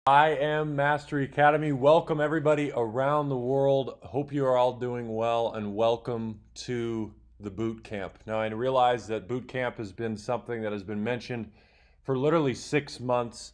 I am Mastery Academy. Welcome everybody around the world. Hope you are all doing well and welcome to the boot camp. Now I realize that boot camp has been something that has been mentioned for literally 6 months.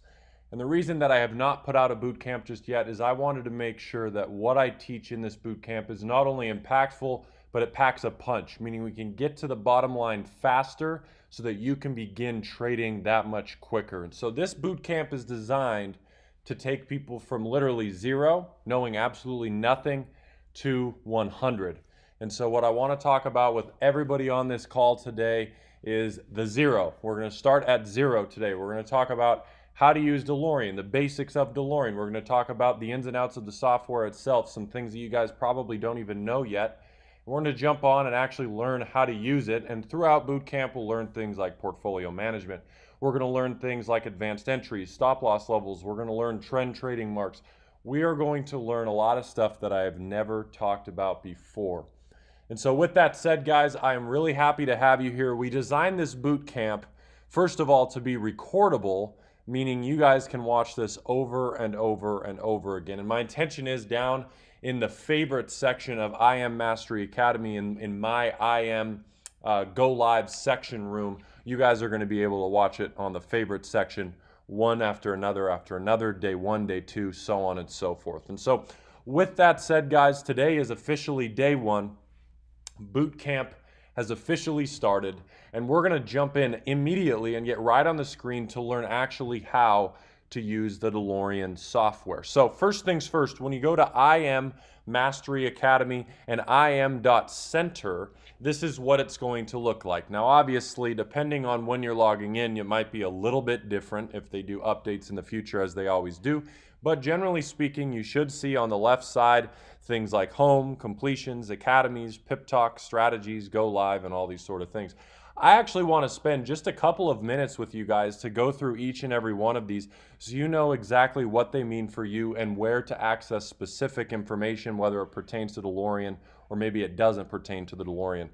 And the reason that I have not put out a boot camp just yet is I wanted to make sure that what I teach in this boot camp is not only impactful, but it packs a punch, meaning we can get to the bottom line faster so that you can begin trading that much quicker. And so this boot camp is designed to take people from literally zero, knowing absolutely nothing, to 100. And so what I want to talk about with everybody on this call today is the zero. We're going to start at zero today. We're going to talk about how to use Delorean, the basics of Delorean. We're going to talk about the ins and outs of the software itself, some things that you guys probably don't even know yet. We're going to jump on and actually learn how to use it. And throughout bootcamp, we'll learn things like portfolio management. We're going to learn things like advanced entries, stop loss levels. We're going to learn trend trading marks. We are going to learn a lot of stuff that I have never talked about before. And so with that said, guys, I am really happy to have you here. We designed this boot camp, first of all, to be recordable, meaning you guys can watch this over and over and over again. And my intention is down in the favorite section of I Am Mastery Academy, in my I Am Go Live section room, you guys are going to be able to watch it on the favorite section, one after another, day one, day two, so on and so forth. And so with that said, guys, today is officially day one. Boot camp has officially started, and we're going to jump in immediately and get right on the screen to learn actually how to use the Delorean software. So first things first, when you go to I Am Mastery Academy and im.center, this is what it's going to look like. Now obviously, depending on when you're logging in, it might be a little bit different if they do updates in the future, as they always do. But generally speaking, you should see on the left side things like home, completions, academies, pip talk, strategies, go live, and all these sort of things. I actually want to spend just a couple of minutes with you guys to go through each and every one of these so you know exactly what they mean for you and where to access specific information, whether it pertains to DeLorean or maybe it doesn't pertain to the DeLorean.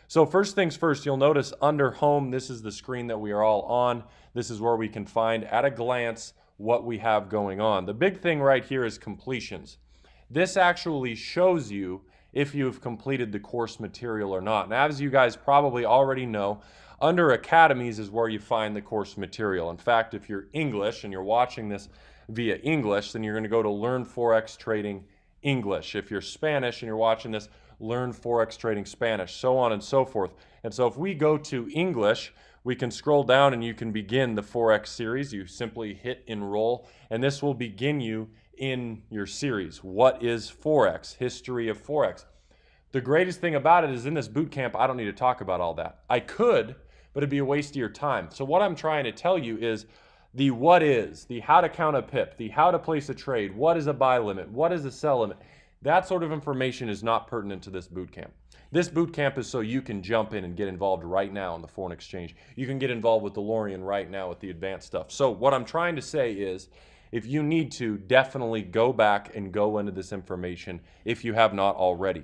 So first things first, you'll notice under home, this is the screen that we are all on. This is where we can find at a glance what we have going on. The big thing right here is completions. This actually shows you if you've completed the course material or not. And as you guys probably already know, under academies is where you find the course material. In fact, if you're English and you're watching this via English, then you're going to go to Learn Forex Trading English. If you're Spanish and you're watching this, Learn Forex Trading Spanish, so on and so forth. And so if we go to English, we can scroll down and you can begin the Forex series. You simply hit enroll, and this will begin you in your series. What is Forex? History of Forex. The greatest thing about it is in this boot camp, I don't need to talk about all that. I could, but it'd be a waste of your time. So what I'm trying to tell you is the what is, the how to count a pip, the how to place a trade, what is a buy limit, what is a sell limit. That sort of information is not pertinent to this boot camp. This boot camp is so you can jump in and get involved right now in the foreign exchange. You can get involved with DeLorean right now with the advanced stuff. So what I'm trying to say is, if you need to, definitely go back and go into this information if you have not already.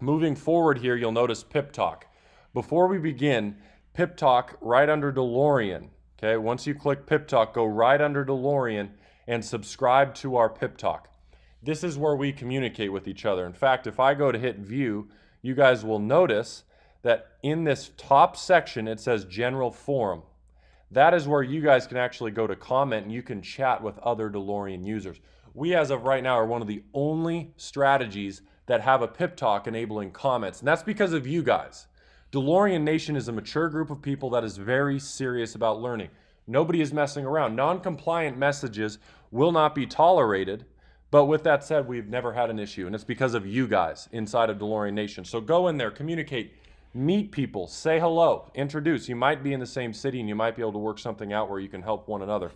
Moving forward here, you'll notice Pip Talk. Before we begin, Pip Talk right under DeLorean. Okay, once you click Pip Talk, go right under DeLorean and subscribe to our Pip Talk. This is where we communicate with each other. In fact, if I go to hit view, you guys will notice that in this top section, it says General Forum. That is where you guys can actually go to comment and you can chat with other DeLorean users. We, as of right now, are one of the only strategies that have a Pip Talk enabling comments, and that's because of you guys. DeLorean Nation is a mature group of people that is very serious about learning. Nobody is messing around. Non-compliant messages will not be tolerated, but with that said, we've never had an issue, and it's because of you guys inside of DeLorean Nation. So go in there, communicate, meet people, say hello, introduce. You might be in the same city and you might be able to work something out where you can help one another.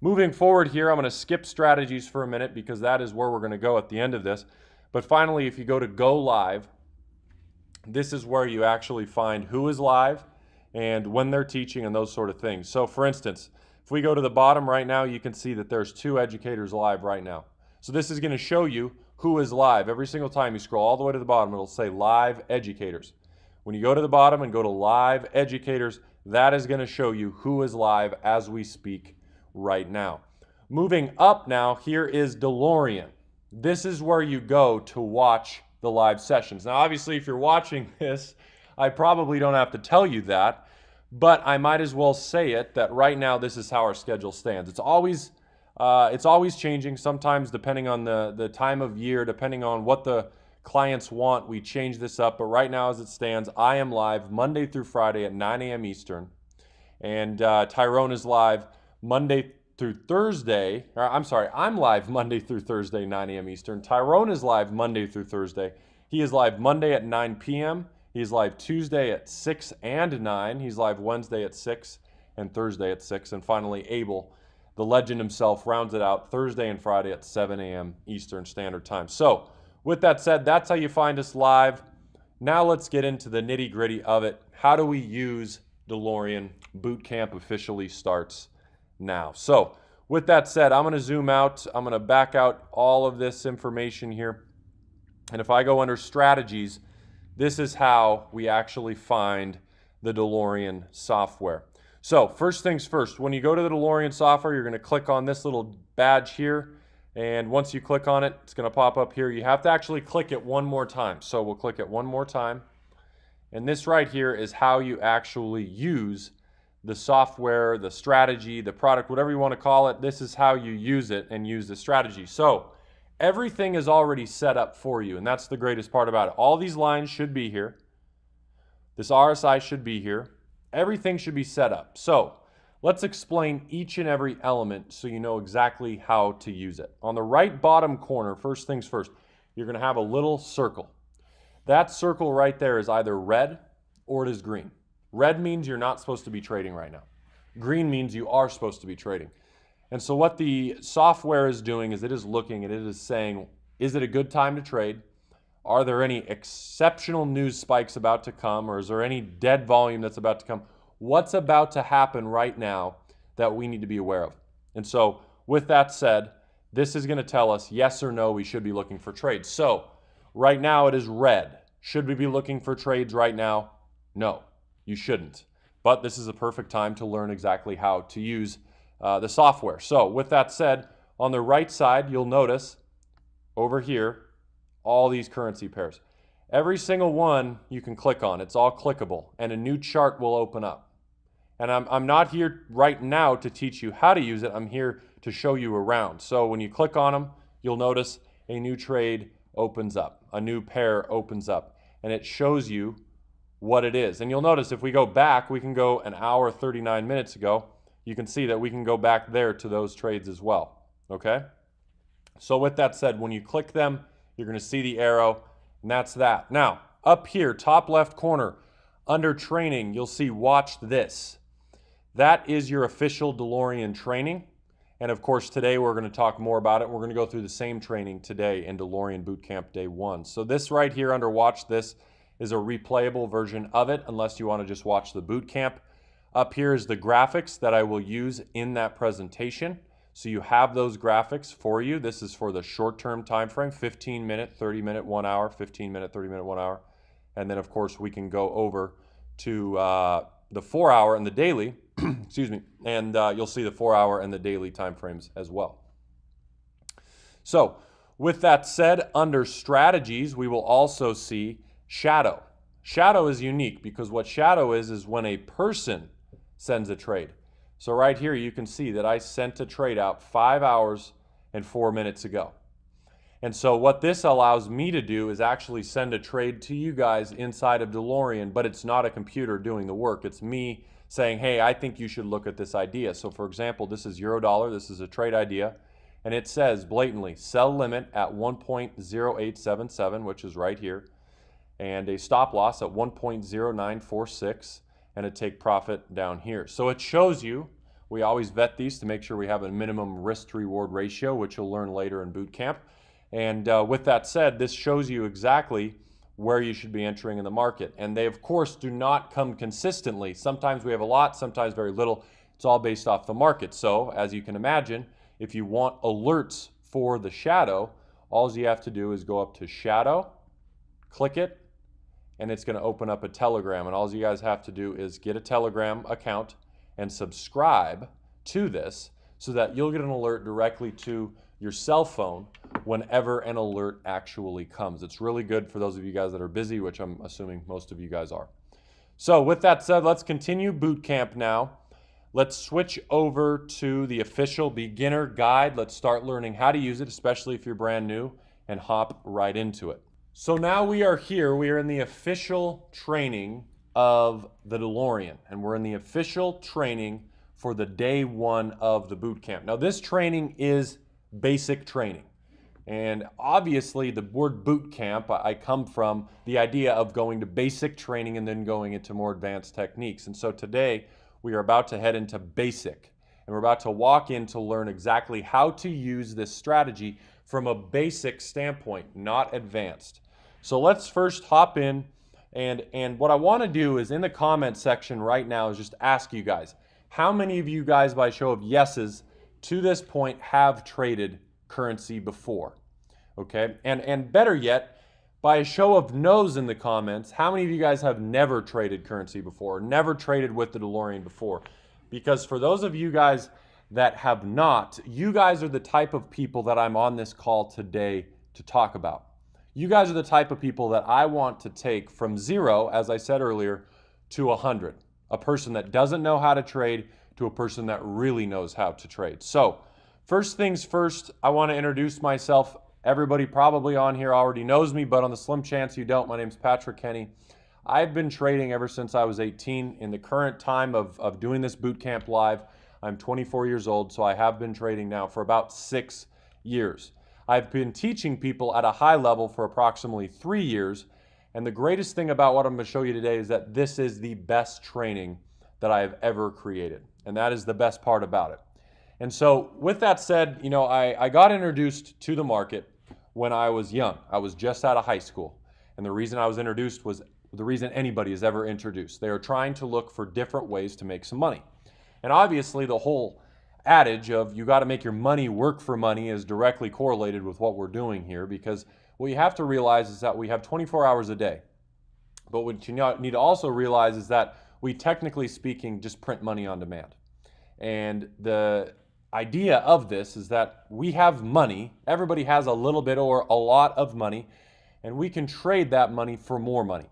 Moving forward here, I'm going to skip strategies for a minute because that is where we're going to go at the end of this. But finally, if you go to Go Live, this is where you actually find who is live and when they're teaching and those sort of things. So for instance, if we go to the bottom right now, you can see that there's 2 educators live right now. So this is going to show you who is live. Every single time you scroll all the way to the bottom, it'll say live educators. When you go to the bottom and go to live educators, that is going to show you who is live as we speak right now. Moving up now, here is Delorean. This is where you go to watch the live sessions. Now, obviously, if you're watching this, I probably don't have to tell you that, but I might as well say it that right now this is how our schedule stands. It's always changing. Sometimes depending on the time of year, depending on what the clients want, we change this up. But right now, as it stands, I am live Monday through Friday at 9 a.m. Eastern, and Tyrone is live Monday through Thursday. I'm live Monday through Thursday, 9 a.m. Eastern. Tyrone is live Monday through Thursday. He is live Monday at 9 p.m. He's live Tuesday at 6 and 9. He's live Wednesday at 6 and Thursday at 6. And finally, Abel, the legend himself, rounds it out Thursday and Friday at 7 a.m. Eastern Standard Time. So with that said, that's how you find us live. Now let's get into the nitty-gritty of it. How do we use Delorean? Bootcamp officially starts now. So with that said, I'm going to zoom out. I'm going to back out all of this information here. And if I go under strategies, this is how we actually find the Delorean software. So first things first, when you go to the Delorean software, you're going to click on this little badge here. And once you click on it, it's going to pop up here. You have to actually click it one more time. So we'll click it one more time. And this right here is how you actually use the software, the strategy, the product, whatever you want to call it. This is how you use it and use the strategy. So everything is already set up for you, and that's the greatest part about it. All these lines should be here. This RSI should be here. Everything should be set up. So let's explain each and every element so you know exactly how to use it. On the right bottom corner, first things first, you're going to have a little circle. That circle right there is either red or it is green. Red means you're not supposed to be trading right now. Green means you are supposed to be trading. And so what the software is doing is it is looking and it is saying, is it a good time to trade? Are there any exceptional news spikes about to come, or is there any dead volume that's about to come? What's about to happen right now that we need to be aware of? And so with that said, this is going to tell us yes or no, we should be looking for trades. So right now it is red. Should we be looking for trades right now? No, you shouldn't. But this is a perfect time to learn exactly how to use the software. So with that said, on the right side, you'll notice over here, all these currency pairs. Every single one you can click on. It's all clickable, and a new chart will open up. And I'm not here right now to teach you how to use it. I'm here to show you around. So when you click on them, you'll notice a new trade opens up. A new pair opens up, and it shows you what it is. And you'll notice if we go back, we can go an hour, 39 minutes ago. You can see that we can go back there to those trades as well, okay? So with that said, when you click them, you're going to see the arrow, and that's that. Now, up here, top left corner, under training, you'll see watch this. That is your official Delorean training. And of course, today we're going to talk more about it. We're going to go through the same training today in Delorean Bootcamp Day 1. So this right here under watch this is a replayable version of it, unless you want to just watch the bootcamp. Up here is the graphics that I will use in that presentation. So you have those graphics for you. This is for the short-term time frame, 15-minute, 30-minute, 1 hour, 15-minute, 30-minute, 1 hour. And then, of course, we can go over to the 4 hour and the daily, excuse me, and you'll see the 4 hour and the daily time frames as well. So with that said, under strategies, we will also see shadow. Shadow is unique because what shadow is when a person sends a trade. So right here, you can see that I sent a trade out 5 hours and 4 minutes ago. And so what this allows me to do is actually send a trade to you guys inside of Delorean, but it's not a computer doing the work. It's me saying, hey, I think you should look at this idea. So for example, this is Eurodollar. This is a trade idea. And it says blatantly, sell limit at 1.0877, which is right here, and a stop loss at 1.0946. And a take profit down here. So it shows you, we always vet these to make sure we have a minimum risk to reward ratio, which you'll learn later in bootcamp. And with that said, this shows you exactly where you should be entering in the market. And they, of course, do not come consistently. Sometimes we have a lot, sometimes very little. It's all based off the market. So as you can imagine, if you want alerts for the shadow, all you have to do is go up to shadow, click it, and it's going to open up a Telegram. And all you guys have to do is get a Telegram account and subscribe to this so that you'll get an alert directly to your cell phone whenever an alert actually comes. It's really good for those of you guys that are busy, which I'm assuming most of you guys are. So with that said, let's continue boot camp now. Let's switch over to the official beginner guide. Let's start learning how to use it, especially if you're brand new, and hop right into it. So now we are here. We are in the official training of the Delorean, and we're in the official training for the day one of the boot camp. Now this training is basic training. And obviously the word boot camp, I come from the idea of going to basic training and then going into more advanced techniques. And so today we are about to head into basic, and we're about to walk in to learn exactly how to use this strategy from a basic standpoint, not advanced. So let's first hop in, and what I want to do is in the comment section right now is just ask you guys, how many of you guys by show of yeses to this point have traded currency before? Okay, and better yet, by a show of no's in the comments, how many of you guys have never traded currency before, never traded with the Delorean before? Because for those of you guys that have not, you guys are the type of people that I'm on this call today to talk about. You guys are the type of people that I want to take from 0, as I said earlier, to 100. A person that doesn't know how to trade to a person that really knows how to trade. So first things first, I want to introduce myself. Everybody probably on here already knows me, but on the slim chance you don't, my name's Patrick Kenny. I've been trading ever since I was 18. In the current time of doing this boot camp live, I'm 24 years old, so I have been trading now for about 6 years. I've been teaching people at a high level for approximately 3 years, and the greatest thing about what I'm going to show you today is that this is the best training that I have ever created, and that is the best part about it. And so with that said, you know, I got introduced to the market when I was young. I was just out of high school. And the reason I was introduced was the reason anybody is ever introduced. They are trying to look for different ways to make some money. And obviously the whole adage of you got to make your money work for money is directly correlated with what we're doing here, because what you have to realize is that we have 24 hours a day. But what you need to also realize is that we, technically speaking, just print money on demand. And the idea of this is that we have money, everybody has a little bit or a lot of money, and we can trade that money for more money.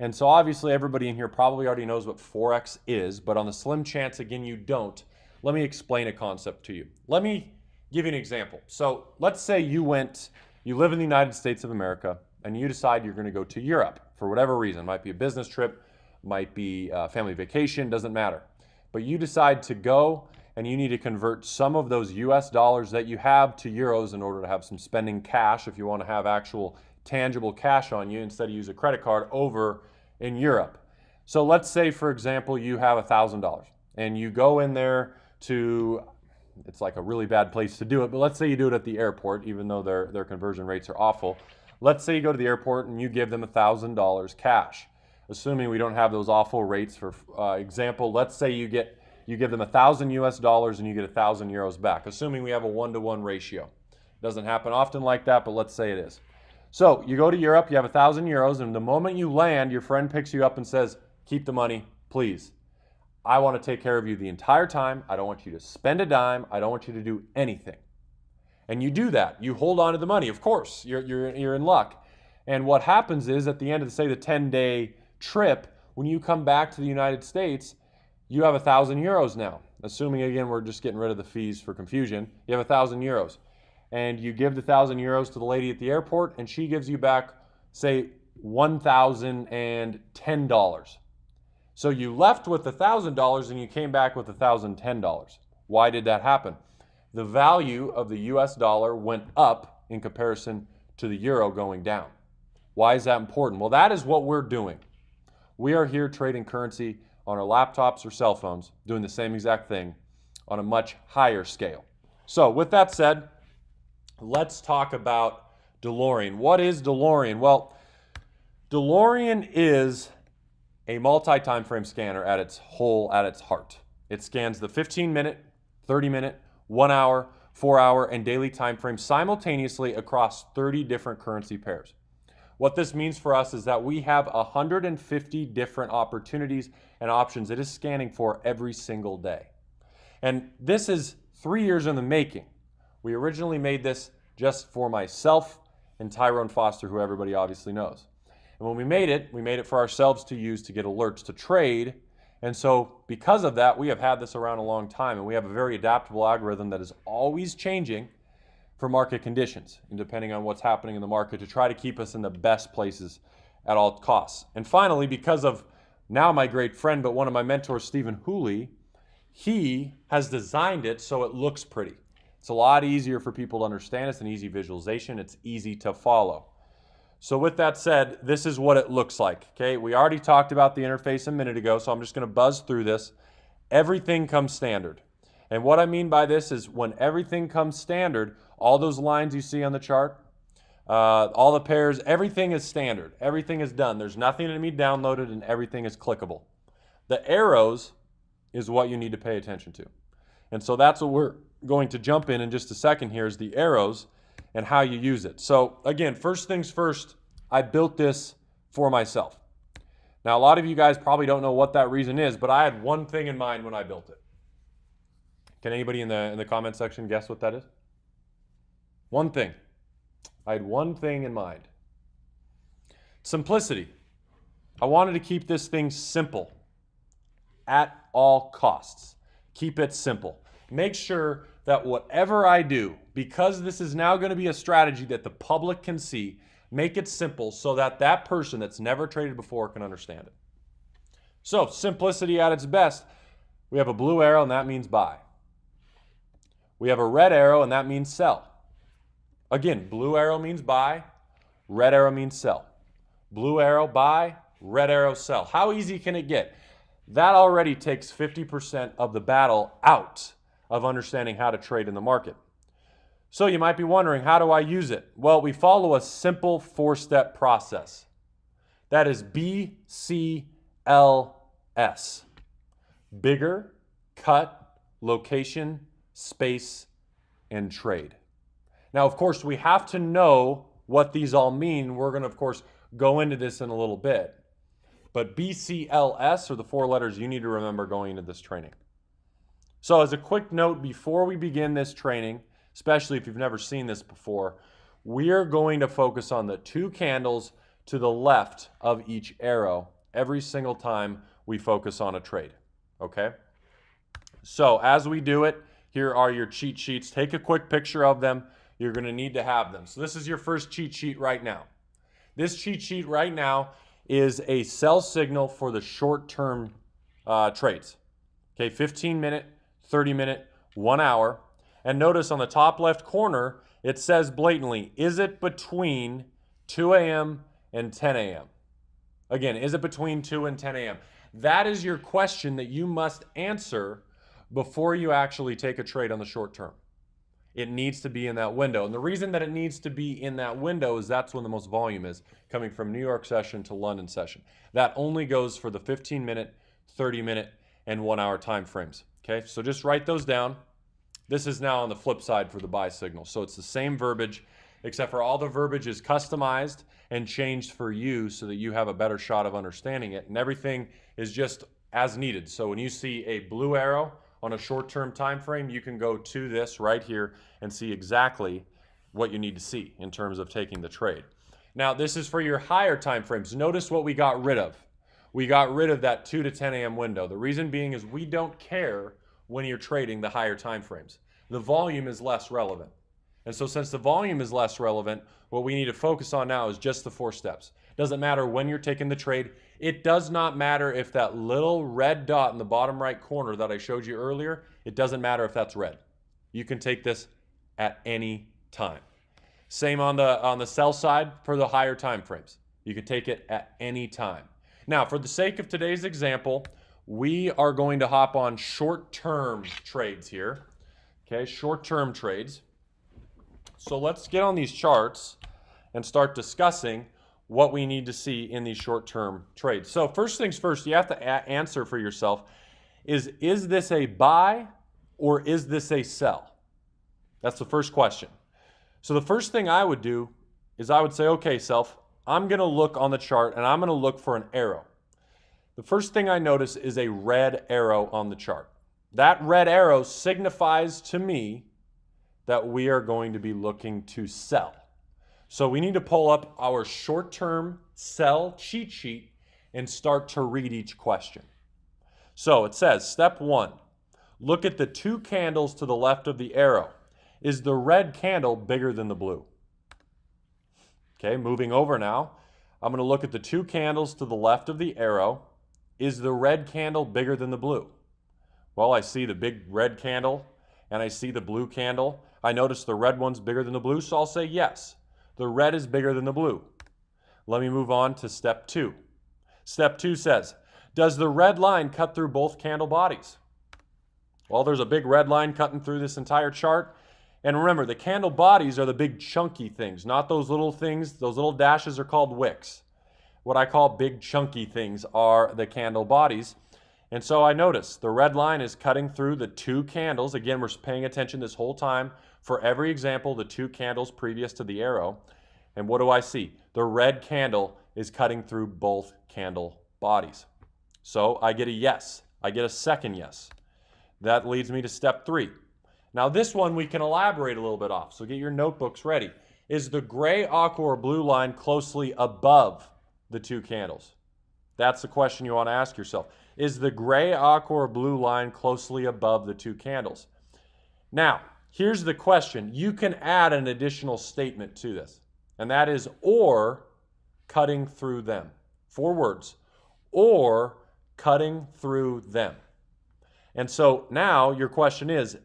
And so obviously everybody in here probably already knows what Forex is, but on the slim chance, again, you don't, let me explain a concept to you. Let me give you an example. So let's say you live in the United States of America, and you decide you're going to go to Europe for whatever reason. It might be a business trip, might be a family vacation, doesn't matter. But you decide to go, and you need to convert some of those US dollars that you have to euros in order to have some spending cash if you want to have actual tangible cash on you instead of use a credit card over in Europe. So let's say, for example, you have $1,000 and you go in there to, it's like a really bad place to do it, but let's say you do it at the airport, even though their conversion rates are awful. Let's say you go to the airport and you give them $1,000 cash. Assuming we don't have those awful rates, for example, let's say you give them $1,000 US dollars and you get 1,000 euros back, assuming we have a 1-to-1 ratio. Doesn't happen often like that, but let's say it is. So you go to Europe, you have 1,000 euros, and the moment you land, your friend picks you up and says, keep the money, please. I want to take care of you the entire time. I don't want you to spend a dime. I don't want you to do anything. And you do that. You hold on to the money. Of course, you're in luck. And what happens is at the end of, say, the 10-day trip, when you come back to the United States, you have 1,000 euros now. Assuming, again, we're just getting rid of the fees for confusion. You have 1,000 euros. And you give the 1,000 euros to the lady at the airport, and she gives you back, say, $1,010. So you left with $1,000 and you came back with $1,010. Why did that happen? The value of the US dollar went up in comparison to the euro going down. Why is that important? Well, that is what we're doing. We are here trading currency on our laptops or cell phones, doing the same exact thing on a much higher scale. So with that said, let's talk about Delorean. What is Delorean? Well, Delorean is a multi-time frame scanner at its heart. It scans the 15-minute, 30-minute, 1 hour, 4 hour, and daily time frames simultaneously across 30 different currency pairs. What this means for us is that we have 150 different opportunities and options it is scanning for every single day. And this is 3 years in the making. We originally made this just for myself and Tyrone Foster, who everybody obviously knows. And when we made it for ourselves to use to get alerts to trade. And so because of that, we have had this around a long time, and we have a very adaptable algorithm that is always changing for market conditions and depending on what's happening in the market to try to keep us in the best places at all costs. And finally, because of now my great friend, but one of my mentors, Stephen Hooley, he has designed it so it looks pretty. It's a lot easier for people to understand. It's an easy visualization. It's easy to follow. So with that said, this is what it looks like. Okay, we already talked about the interface a minute ago, so I'm just going to buzz through this. Everything comes standard. And what I mean by this is when everything comes standard, all those lines you see on the chart, all the pairs, everything is standard. Everything is done. There's nothing to be downloaded, and everything is clickable. The arrows is what you need to pay attention to. And so that's what we're going to jump in just a second here is the arrows and how you use it. So again, first things first, I built this for myself. Now, a lot of you guys probably don't know what that reason is, but I had one thing in mind when I built it. Can anybody in the comment section guess what that is? One thing. I had one thing in mind. Simplicity. I wanted to keep this thing simple at all costs. Keep it simple. Make sure that whatever I do, because this is now going to be a strategy that the public can see, make it simple so that that person that's never traded before can understand it. So, simplicity at its best. We have a blue arrow, and that means buy. We have a red arrow, and that means sell. Again, blue arrow means buy, red arrow means sell. Blue arrow, buy, red arrow, sell. How easy can it get? That already takes 50% of the battle out of understanding how to trade in the market. So you might be wondering, how do I use it? Well, we follow a simple 4-step process. That is BCLS. Bigger, cut, location, space, and trade. Now, of course, we have to know what these all mean. We're going to, of course, go into this in a little bit. But BCLS are the 4 letters you need to remember going into this training. So as a quick note, before we begin this training, especially if you've never seen this before, we are going to focus on the 2 candles to the left of each arrow every single time we focus on a trade, okay? So as we do it, here are your cheat sheets. Take a quick picture of them. You're going to need to have them. So this is your first cheat sheet right now. This cheat sheet right now is a sell signal for the short-term trades. Okay, 15-minute, 30-minute, 1 hour. And notice on the top left corner, it says blatantly, is it between 2 a.m. and 10 a.m.? Again, is it between 2 and 10 a.m.? That is your question that you must answer before you actually take a trade on the short term. It needs to be in that window. And the reason that it needs to be in that window is that's when the most volume is, coming from New York session to London session. That only goes for the 15-minute, 30-minute, and 1 hour time frames. Okay, so just write those down. This is now on the flip side for the buy signal. So it's the same verbiage, except for all the verbiage is customized and changed for you so that you have a better shot of understanding it. And everything is just as needed. So when you see a blue arrow on a short-term time frame, you can go to this right here and see exactly what you need to see in terms of taking the trade. Now, this is for your higher time frames. Notice what we got rid of. We got rid of that 2 to 10 a.m. window. The reason being is we don't care when you're trading the higher time frames. The volume is less relevant. And so since the volume is less relevant, what we need to focus on now is just the 4 steps. Doesn't matter when you're taking the trade. It does not matter if that little red dot in the bottom right corner that I showed you earlier, it doesn't matter if that's red. You can take this at any time. Same on the sell side for the higher time frames. You can take it at any time. Now, for the sake of today's example, we are going to hop on short-term trades here. Okay, short-term trades. So let's get on these charts and start discussing what we need to see in these short-term trades. So first things first, you have to answer for yourself, is this a buy or is this a sell? That's the first question. So the first thing I would do is I would say, okay, self, I'm going to look on the chart and I'm going to look for an arrow. The first thing I notice is a red arrow on the chart. That red arrow signifies to me that we are going to be looking to sell. So we need to pull up our short-term sell cheat sheet and start to read each question. So it says, step 1, look at the 2 candles to the left of the arrow. Is the red candle bigger than the blue? Okay, moving over now. I'm going to look at the 2 candles to the left of the arrow. Is the red candle bigger than the blue? Well, I see the big red candle and I see the blue candle. I notice the red one's bigger than the blue, so I'll say yes. The red is bigger than the blue. Let me move on to step 2. Step 2 says, does the red line cut through both candle bodies? Well, there's a big red line cutting through this entire chart. And remember, the candle bodies are the big chunky things, not those little things. Those little dashes are called wicks. What I call big chunky things are the candle bodies. And so I notice the red line is cutting through the 2 candles. Again, we're paying attention this whole time. For every example, the 2 candles previous to the arrow. And what do I see? The red candle is cutting through both candle bodies. So I get a yes. I get a second yes. That leads me to step 3. Now this one we can elaborate a little bit off, so get your notebooks ready. Is the gray, aqua, or blue line closely above the 2 candles? That's the question you want to ask yourself. Is the gray, aqua, or blue line closely above the 2 candles? Now, here's the question. You can add an additional statement to this, and that is or cutting through them. 4 words. Or cutting through them. And so now your question is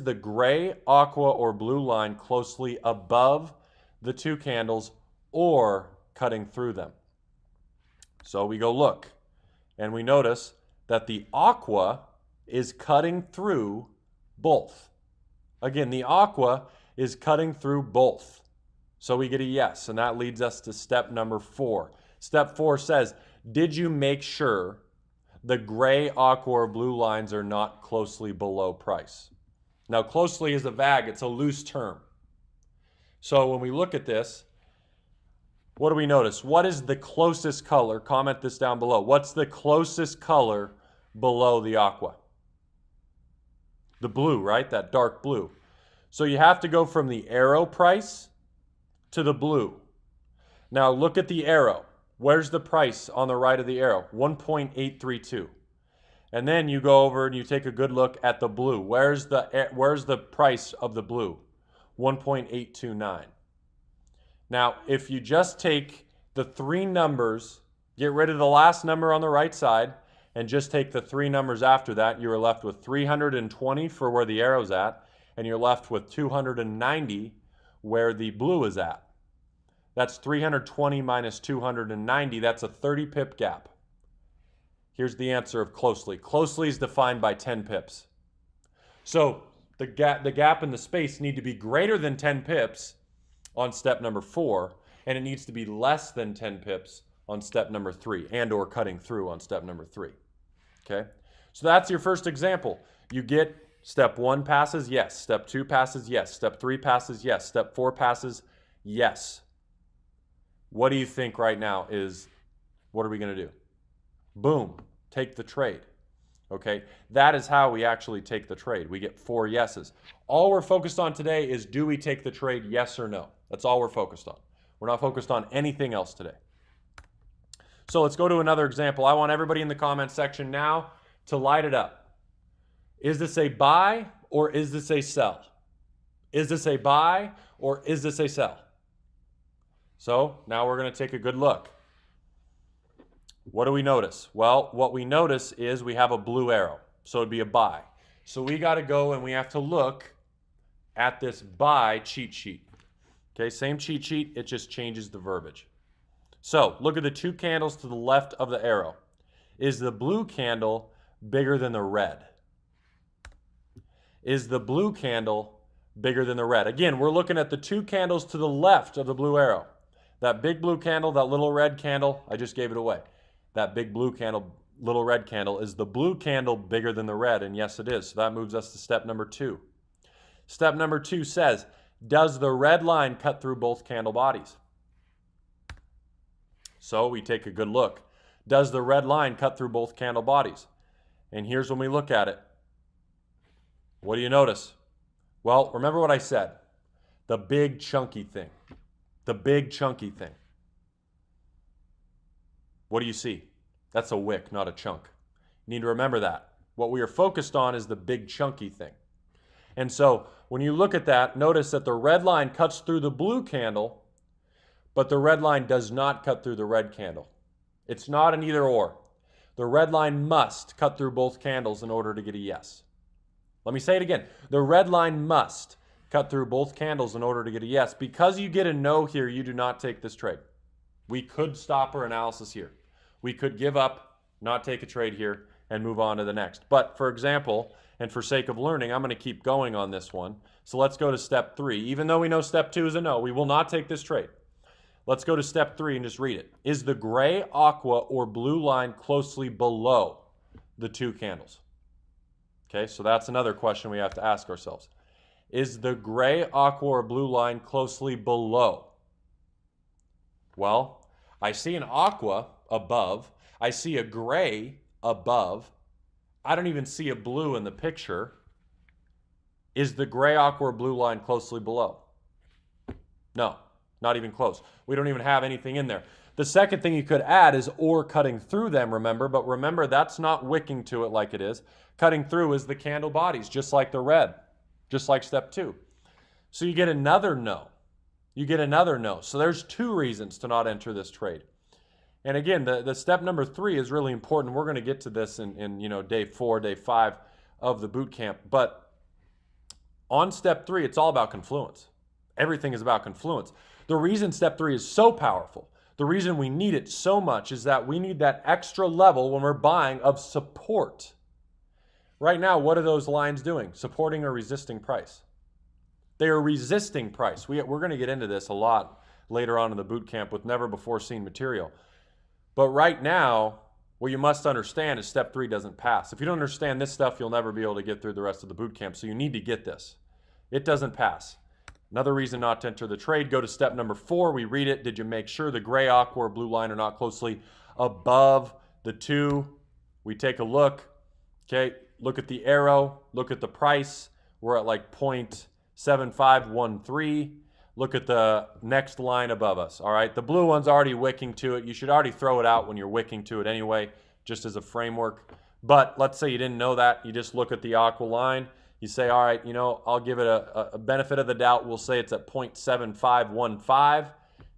the gray, aqua, or blue line closely above the 2 candles or cutting through them? So we go look, and we notice that the aqua is cutting through both. Again, the aqua is cutting through both. So we get a yes, and that leads us to step number 4. Step 4 says, did you make sure the gray, aqua, or blue lines are not closely below price? Now, closely is a vague, it's a loose term. So when we look at this, what do we notice? What is the closest color? Comment this down below. What's the closest color below the aqua? The blue, right? That dark blue. So you have to go from the arrow price to the blue. Now look at the arrow. Where's the price on the right of the arrow? 1.832. And then you go over and you take a good look at the blue. Where's the price of the blue? 1.829. Now, if you just take the 3 numbers, get rid of the last number on the right side, and just take the 3 numbers after that, you are left with 320 for where the arrow's at, and you're left with 290 where the blue is at. That's 320 minus 290. That's a 30 pip gap. Here's the answer of closely. Closely is defined by 10 pips. So the gap and the space need to be greater than 10 pips on step number 4, and it needs to be less than 10 pips on step number 3, and or cutting through on step number 3. Okay? So that's your first example. You get step 1 passes, yes. Step 2 passes, yes. Step 3 passes, yes. Step 4 passes, yes. What do you think right now is, what are we going to do? Boom, take the trade. Okay, that is how we actually take the trade. We get 4 yeses. All we're focused on today is, do we take the trade, yes or no? That's all we're focused on. We're not focused on anything else today. So let's go to another example. I want everybody in the comment section now to light it up. Is this a buy or is this a sell? Is this a buy or is this a sell? So now we're going to take a good look. What do we notice? Well, what we notice is we have a blue arrow, so it'd be a buy. So we got to go and we have to look at this buy cheat sheet. Okay, same cheat sheet, it just changes the verbiage. So look at the 2 candles to the left of the arrow. Is the blue candle bigger than the red? Is the blue candle bigger than the red? Again, we're looking at the 2 candles to the left of the blue arrow. That big blue candle, that little red candle, I just gave it away. That big blue candle, little red candle, is the blue candle bigger than the red? And yes, it is. So that moves us to step number 2. Step number 2 says, does the red line cut through both candle bodies? So we take a good look. Does the red line cut through both candle bodies? And here's when we look at it. What do you notice? Well, remember what I said. The big chunky thing. The big chunky thing. What do you see? That's a wick, not a chunk. You need to remember that. What we are focused on is the big chunky thing. And so when you look at that, notice that the red line cuts through the blue candle, but the red line does not cut through the red candle. It's not an either or. The red line must cut through both candles in order to get a yes. Let me say it again. The red line must cut through both candles in order to get a yes. Because you get a no here, you do not take this trade. We could stop our analysis here. We could give up, not take a trade here, and move on to the next. But for example, and for sake of learning, I'm going to keep going on this one. So let's go to step 3. Even though we know step 2 is a no, we will not take this trade. Let's go to step 3 and just read it. Is the gray, aqua, or blue line closely below the 2 candles? Okay, so that's another question we have to ask ourselves. Is the gray, aqua, or blue line closely below? Well, I see an aqua above. I see a gray above. I don't even see a blue in the picture. Is the gray, aqua, or blue line closely below? No, not even close. We don't even have anything in there. The second thing you could add is or cutting through them, remember, but remember that's not wicking to it like it is. Cutting through is the candle bodies, just like the red, just like step 2. So you get another no. You get another no. So there's 2 reasons to not enter this trade. And again, the step number 3 is really important. We're going to get to this in day 4, day 5 of the boot camp. But on step 3, it's all about confluence. Everything is about confluence. The reason step 3 is so powerful, the reason we need it so much is that we need that extra level when we're buying of support. Right now, what are those lines doing? Supporting or resisting price? They are resisting price. We're going to get into this a lot later on in the boot camp with never before seen material. But right now, what you must understand is step 3 doesn't pass. If you don't understand this stuff, you'll never be able to get through the rest of the boot camp. So you need to get this. It doesn't pass. Another reason not to enter the trade, go to step number 4. We read it. Did you make sure the gray, aqua, or blue line are not closely above the 2? We take a look. Okay, look at the arrow. Look at the price. We're at like 0.7513. Look at the next line above us. All right, the blue one's already wicking to it. You should already throw it out when you're wicking to it anyway, just as a framework. But let's say you didn't know that. You just look at the aqua line. You say, all right, I'll give it a benefit of the doubt. We'll say it's at 0.7515.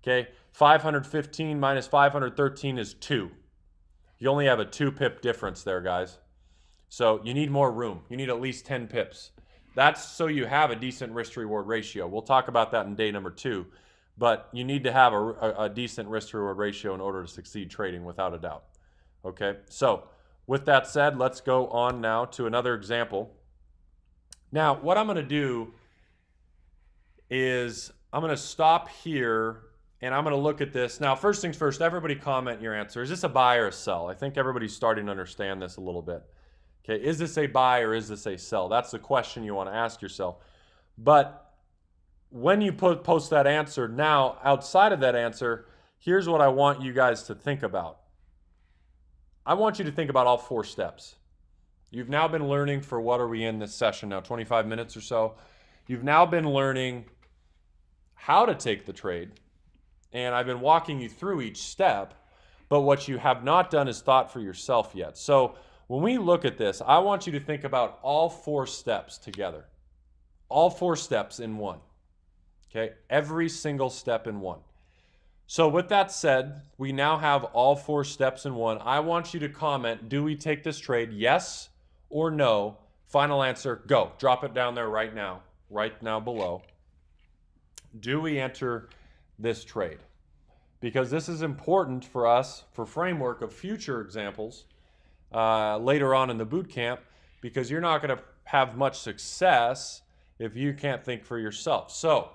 Okay, 515 minus 513 is 2. You only have a 2 pip difference there, guys. So you need more room. You need at least 10 pips. That's so you have a decent risk-to-reward ratio. We'll talk about that in day number 2. But you need to have a decent risk-to-reward ratio in order to succeed trading, without a doubt. Okay, so with that said, let's go on now to another example. Now, what I'm going to do is I'm going to stop here and I'm going to look at this. Now, first things first, everybody comment your answer. Is this a buy or a sell? I think everybody's starting to understand this a little bit. Okay, is this a buy or is this a sell? That's the question you want to ask yourself. But when you post that answer, now outside of that answer, here's what I want you guys to think about. I want you to think about all 4 steps. You've now been learning for what are we in this session now, 25 minutes or so. You've now been learning how to take the trade, and I've been walking you through each step, but what you have not done is thought for yourself yet. So when we look at this, I want you to think about all 4 steps together. All 4 steps in one. Okay, every single step in one. So with that said, we now have all 4 steps in one. I want you to comment, do we take this trade? Yes or no? Final answer, go. Drop it down there right now below. Do we enter this trade? Because this is important for us for framework of future examples later on in the boot camp, because you're not going to have much success if you can't think for yourself. So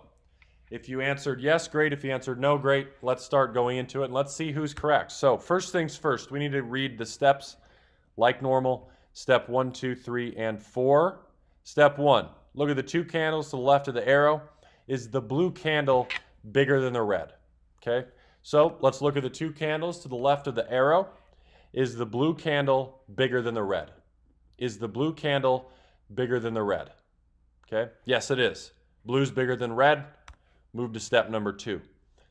if you answered yes, great. If you answered no, great. Let's start going into it and let's see who's correct. So first things first, we need to read the steps like normal. Step 1, 2, 3, and 4. Step 1, look at the 2 candles to the left of the arrow. Is the blue candle bigger than the red? Okay, so let's look at the 2 candles to the left of the arrow. Is the blue candle bigger than the red? Is the blue candle bigger than the red? Okay, yes it is. Blue's bigger than red. Move to step number 2.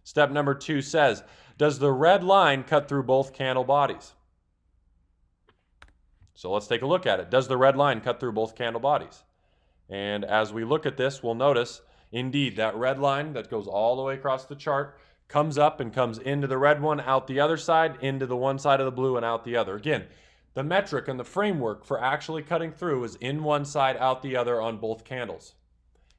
Step number 2 says, does the red line cut through both candle bodies? So let's take a look at it. Does the red line cut through both candle bodies? And as we look at this, we'll notice, indeed, that red line that goes all the way across the chart comes up and comes into the red one, out the other side, into the one side of the blue and out the other. Again, the metric and the framework for actually cutting through is in one side, out the other on both candles.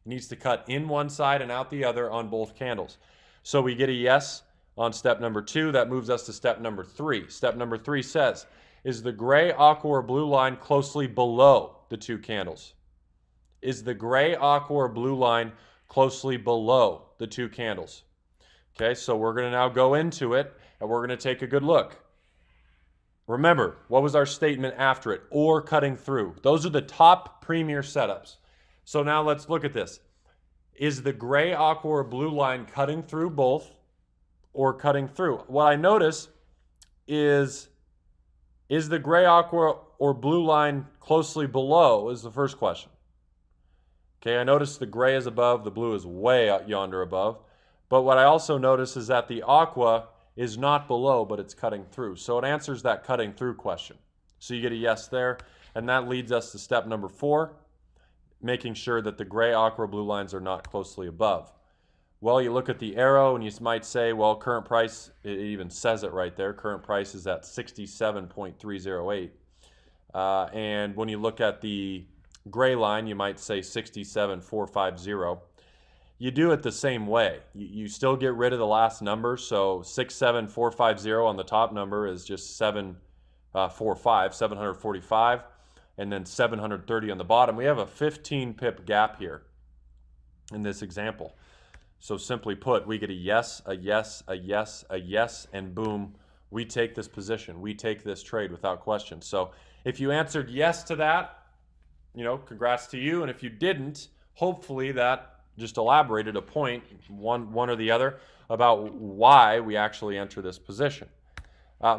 It needs to cut in one side and out the other on both candles. So we get a yes on step number 2. That moves us to step number 3. Step number 3 says, is the gray, aqua, or blue line closely below the 2 candles? Is the gray, aqua, or blue line closely below the 2 candles? Okay, so we're going to now go into it and we're going to take a good look. Remember, what was our statement after it? Or cutting through. Those are the top premier setups. So now let's look at this. Is the gray, aqua, or blue line cutting through both or cutting through? What I notice is the gray, aqua, or blue line closely below is the first question. Okay, I notice the gray is above, the blue is way out yonder above. But what I also notice is that the aqua is not below, but it's cutting through. So it answers that cutting through question. So you get a yes there. And that leads us to step number 4, making sure that the gray, aqua, blue lines are not closely above. Well, you look at the arrow and you might say, well, current price, it even says it right there. Current price is at 67.308. And when you look at the gray line, you might say 67.450. You do it the same way. You still get rid of the last number. So 67450 on the top number is just 745, and then 730 on the bottom. We have a 15 pip gap here in this example. So simply put, we get a yes, a yes, a yes, a yes, and boom, we take this position. We take this trade without question. So if you answered yes to that, congrats to you. And if you didn't, hopefully that just elaborated a point, one or the other, about why we actually enter this position.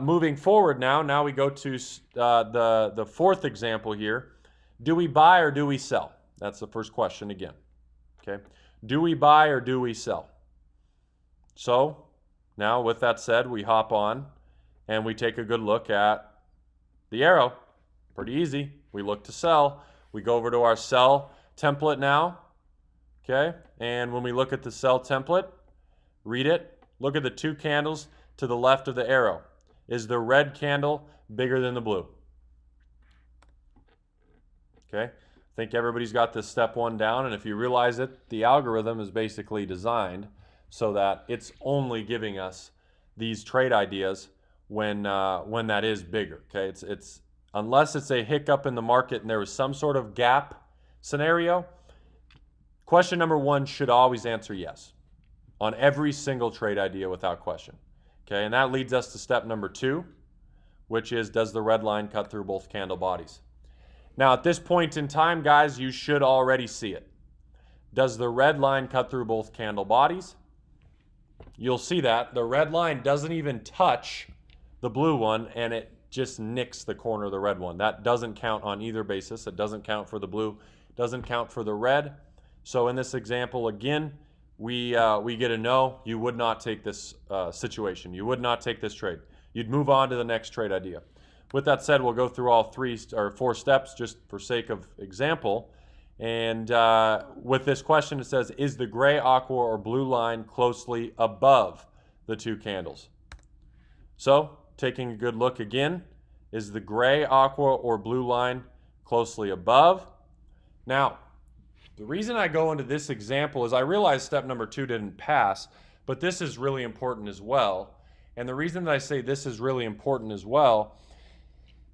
Moving forward now we go to the 4th example here. Do we buy or do we sell? That's the first question again. Okay. Do we buy or do we sell? So now with that said, we hop on and we take a good look at the arrow. Pretty easy. We look to sell. We go over to our sell template now. Okay, and when we look at the sell template, read it, look at the 2 candles to the left of the arrow. Is the red candle bigger than the blue? Okay, I think everybody's got this step 1 down, and if you realize it, the algorithm is basically designed so that it's only giving us these trade ideas when that is bigger. Okay, it's unless it's a hiccup in the market and there was some sort of gap scenario. Question number 1 should always answer yes on every single trade idea without question. Okay, and that leads us to step number 2, which is, does the red line cut through both candle bodies? Now at this point in time, guys, you should already see it. Does the red line cut through both candle bodies? You'll see that the red line doesn't even touch the blue one, and it just nicks the corner of the red one. That doesn't count on either basis. It doesn't count for the blue, doesn't count for the red. So in this example, again, we get a no. You would not take this situation. You would not take this trade. You'd move on to the next trade idea. With that said, we'll go through all 3 or 4 steps just for sake of example. And with this question, it says, is the gray, aqua, or blue line closely above the 2 candles? So taking a good look again, is the gray, aqua, or blue line closely above? Now, the reason I go into this example is I realize step number 2 didn't pass, but this is really important as well. And the reason that I say this is really important as well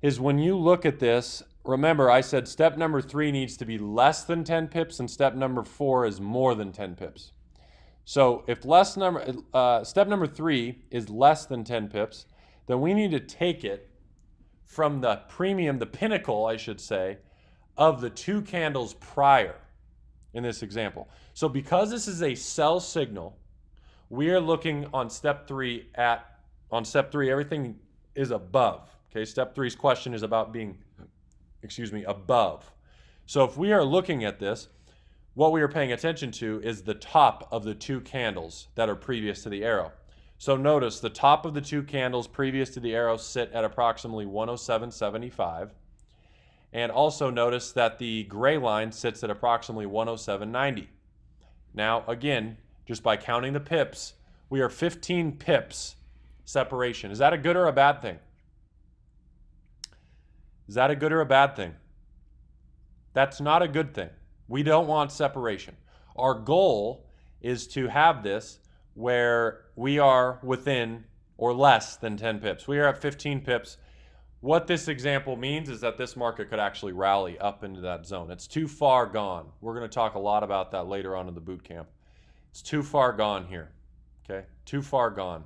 is when you look at this, remember I said step number 3 needs to be less than 10 pips and step number 4 is more than 10 pips. So if step number 3 is less than 10 pips, then we need to take it from the premium, the pinnacle, I should say, of the 2 candles prior. In this example. So because this is a sell signal, we are looking on step 3 everything is above. Okay, step 3's question is about being, above. So if we are looking at this, what we are paying attention to is the top of the two candles that are previous to the arrow. So notice the top of the two candles previous to the arrow sit at approximately 107.75. And also notice that the gray line sits at approximately 107.90. Now, again, just by counting the pips, we are 15 pips separation. Is that a good or a bad thing? Is that a good or a bad thing? That's not a good thing. We don't want separation. Our goal is to have this where we are within or less than 10 pips. We are at 15 pips. What this example means is that this market could actually rally up into that zone. It's too far gone. We're going to talk a lot about that later on in the boot camp. It's too far gone here. Okay, too far gone.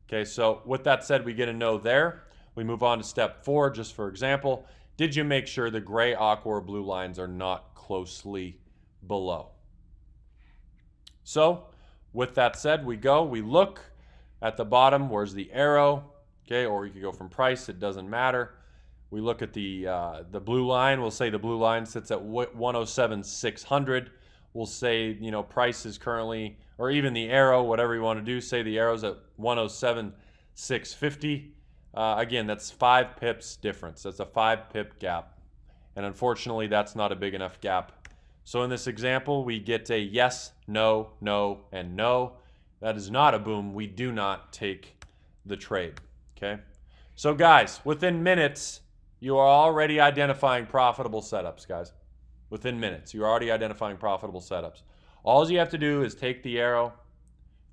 Okay, so with that said, we get a no there. We move on to step 4, just for example. Did you make sure the gray, aqua, or blue lines are not closely below? So with that said, we look at the bottom. Where's the arrow? Okay, or you could go from price. It doesn't matter. We look at the blue line. We'll say the blue line sits at 107,600. We'll say, you know, price is currently, or even the arrow, whatever you want to do, say the arrow's at 107,650. Again, that's 5 pips difference. That's a 5 pip gap. And unfortunately, that's not a big enough gap. So in this example, we get a yes, no, no, and no. That is not a boom. We do not take the trade. Okay. So guys, within minutes, you are already identifying profitable setups, guys. Within minutes, you're already identifying profitable setups. All you have to do is take the arrow,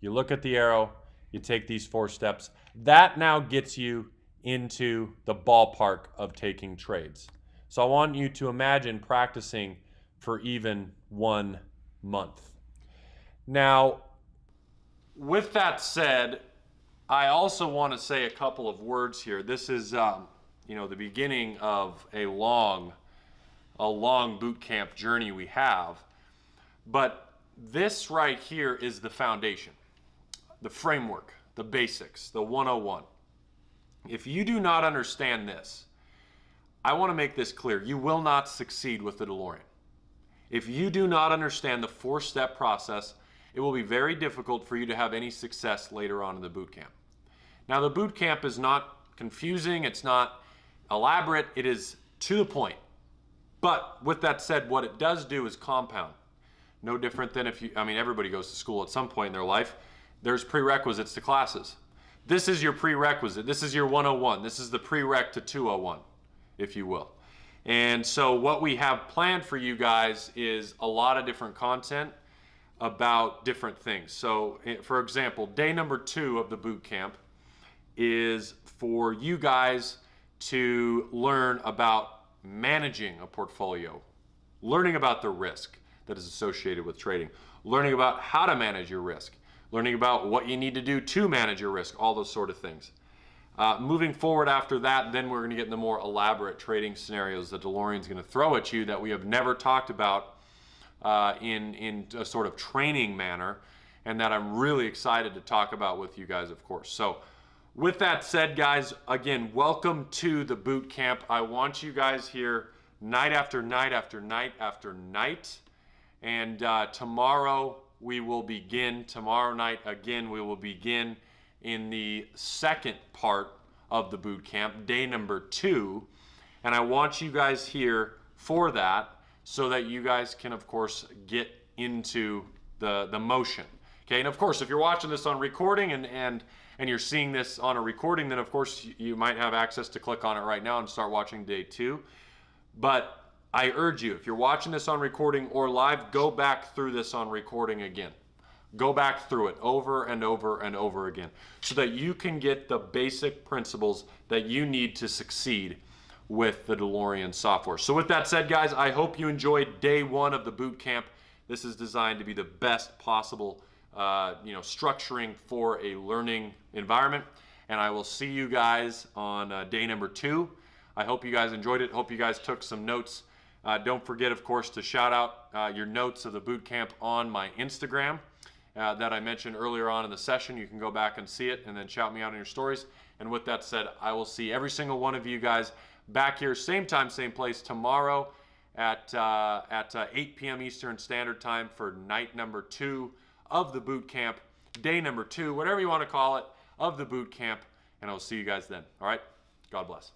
you look at the arrow, you take these 4 steps. That now gets you into the ballpark of taking trades. So I want you to imagine practicing for even 1 month. Now, with that said, I also want to say a couple of words here. This is, you know, the beginning of a long boot camp journey we have. But this right here is the foundation, the framework, the basics, the 101. If you do not understand this, I want to make this clear. You will not succeed with the Delorean. If you do not understand the 4-step process, it will be very difficult for you to have any success later on in the boot camp. Now, the boot camp is not confusing. It's not elaborate. It is to the point. But with that said, what it does do is compound. No different than if you, I mean, everybody goes to school at some point in their life. There's prerequisites to classes. This is your prerequisite. This is your 101. This is the prereq to 201, if you will. And so what we have planned for you guys is a lot of different content about different things. So for example, day number 2 of the boot camp is for you guys to learn about managing a portfolio, learning about the risk that is associated with trading, learning about how to manage your risk, learning about what you need to do to manage your risk, all those sort of things. Moving forward after that, then we're going to get into more elaborate trading scenarios that Delorean's going to throw at you that we have never talked about in a sort of training manner, and that I'm really excited to talk about with you guys, of course. So with that said, guys, again, welcome to the boot camp. I want you guys here night after night after night after night. And tomorrow we will begin, tomorrow night again, we will begin in the second part of the boot camp, day number 2. And I want you guys here for that so that you guys can, of course, get into the motion. Okay, and of course, if you're watching this on recording and you're seeing this on a recording, then of course you might have access to click on it right now and start watching day 2. But I urge you, if you're watching this on recording or live, go back through this on recording again. Go back through it over and over and over again so that you can get the basic principles that you need to succeed with the Delorean software. So with that said, guys, I hope you enjoyed day 1 of the boot camp. This is designed to be the best possible structuring for a learning environment. And I will see you guys on day number 2. I hope you guys enjoyed it. Hope you guys took some notes. Don't forget, of course, to shout out your notes of the boot camp on my Instagram that I mentioned earlier on in the session. You can go back and see it and then shout me out in your stories. And with that said, I will see every single one of you guys back here, same time, same place tomorrow at 8 p.m. Eastern Standard Time for night number 2 of the boot camp, day number 2, whatever you want to call it, of the boot camp. And I'll see you guys then. All right? God bless.